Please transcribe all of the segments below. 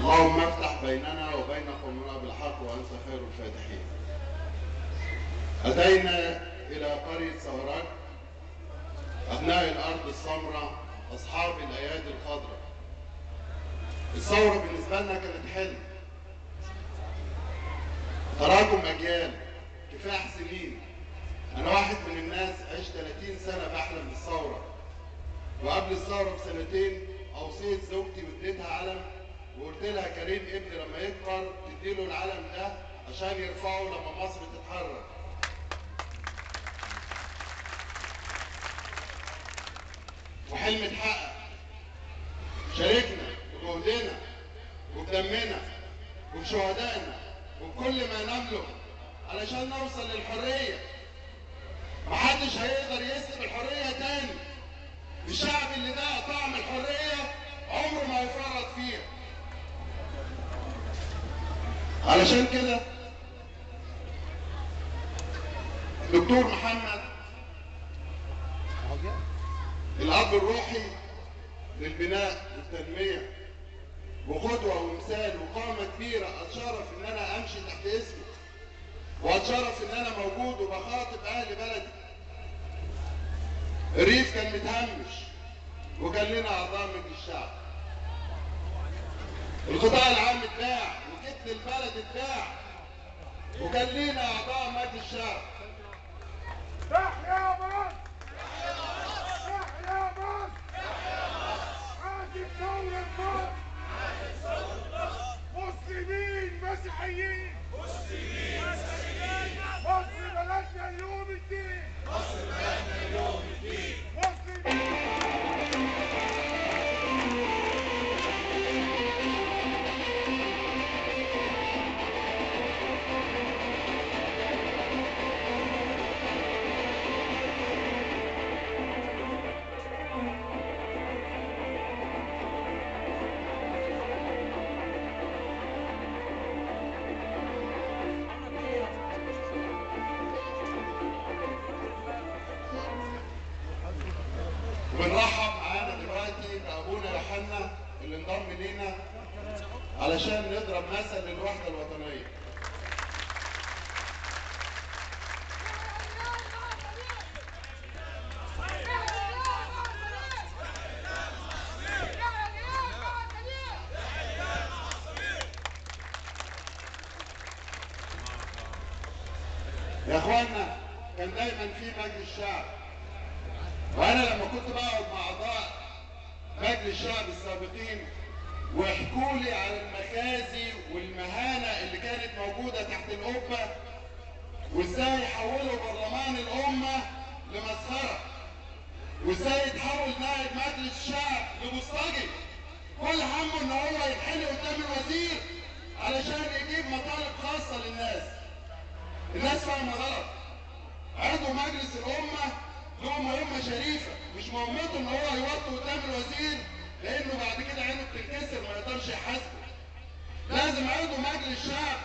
اللهم افتح بيننا وبين قومنا بالحق وأنت خير الفاتحين. أتينا إلى قرية سوهرج، أبناء الأرض السمراء، أصحاب الأيادي الخضراء. الثورة بالنسبة لنا كانت حلم، تراكم أجيال، كفاح سنين. أنا واحد من الناس عشت 30 سنة بحلم بالثورة، وقبل الثورة بسنتين أوصيت زوجتي واديتها علم وقلت لها كريم ابني لما يكبر تديله العلم ده عشان يرفعه لما مصر تتحرر. وحلم اتحقق. شاركنا بجهدنا وبدمنا وبشهدائنا وبكل ما نملك علشان نوصل للحرية. محدش هيقدر يسلب الحرية تاني. الشعب اللي ده طعم الحرية عمره ما هيفرط فيها. علشان كده الدكتور محمد الأب الروحي للبناء والتنمية وقدوة ومثال وقامة كبيرة، أتشرف إن أنا أمشي تحت اسمه، وأتشرف إن أنا موجود وبخاطب أهل بلدي. الريف كان متهمش وكان لنا أعضاء مجلس الشعب. القطاع العام اتباع وكتل البلد اتباع وكان لنا أعضاء مجلس الشعب. تحيا مصر! تحيا مصر! عاشت ثورة مصر! مسلمين مسيحيين! مصر بلدنا اليوم الدين! مسلمين! وبنرحب معانا دلوقتي بأبونا يوحنا اللي انضم لينا علشان نضرب مثل للوحدة الوطنية. يا اخوانا، كان دايما في مجلس الشعب، وانا لما كنت بقعد مع اعضاء مجلس الشعب السابقين ويحكوا لي على المخازي والمهانه اللي كانت موجوده تحت القبه، وازاي حولوا برلمان الامه لمسخره، وازاي اتحول نائب مجلس الشعب لبوسطجي كل همه ان هو يتحل قدام الوزير علشان يجيب مطالب خاصه للناس. الناس فاهمه غلط. عضو مجلس الامه له مهمه شريفه، مش مهمته ان هو يوطي قدام الوزير لانه بعد كده عينه بتنكسر ما يقدرش يحاسبه. لازم عضو مجلس الشعب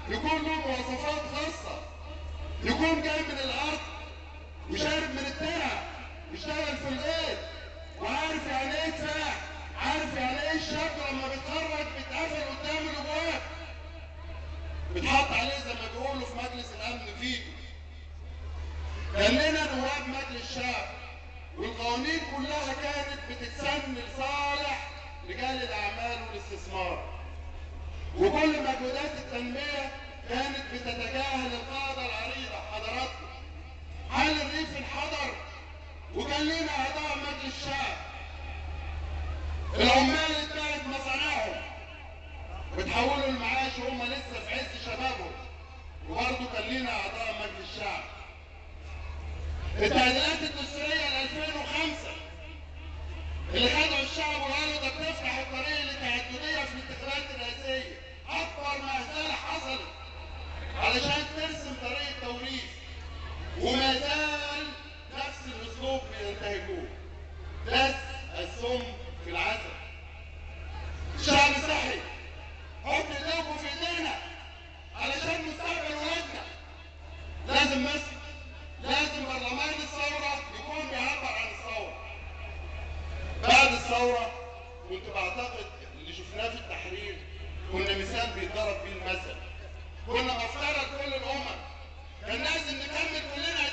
يكون له مواصفات خاصه، يكون جاي من الارض وشارب من الترع، يشتغل في الغيط وعارف يعني ايه كفاح، عارف يعني ايه الشاب لما بيتخرج بيتقفل قدام الابواب، بيتحط عليه زي ما بيقولوا في مجلس الامن فيتو. كان لنا نواب مجلس الشعب والقوانين كلها كانت بتتسن لصالح رجال الاعمال والاستثمار، وكل مجهودات التنميه كانت بتتجاهل القاعده العريضه حضراتكم. حل الريف انحدر وكان لنا اعضاء مجلس الشعب. العمال اتباعت مصانعهم وتحولوا المعاش وهم لسه في عز شبابهم، وبرضه كان لنا اعضاء مجلس الشعب. التعديلات الدستوريه ل 2005 اللي خدعوا الشعب وقالوا ده بتفتح الطريق للتعدديه في الانتخابات الرئاسيه، اكبر مهزله حصلت علشان ترسم طريق توريث، وما زال نفس الاسلوب بينتهجوه. دس السم في العسل. كنا مثال بيتضرب بيه المثل، كنا مفترض كل الامم، كان لازم نكمل كلنا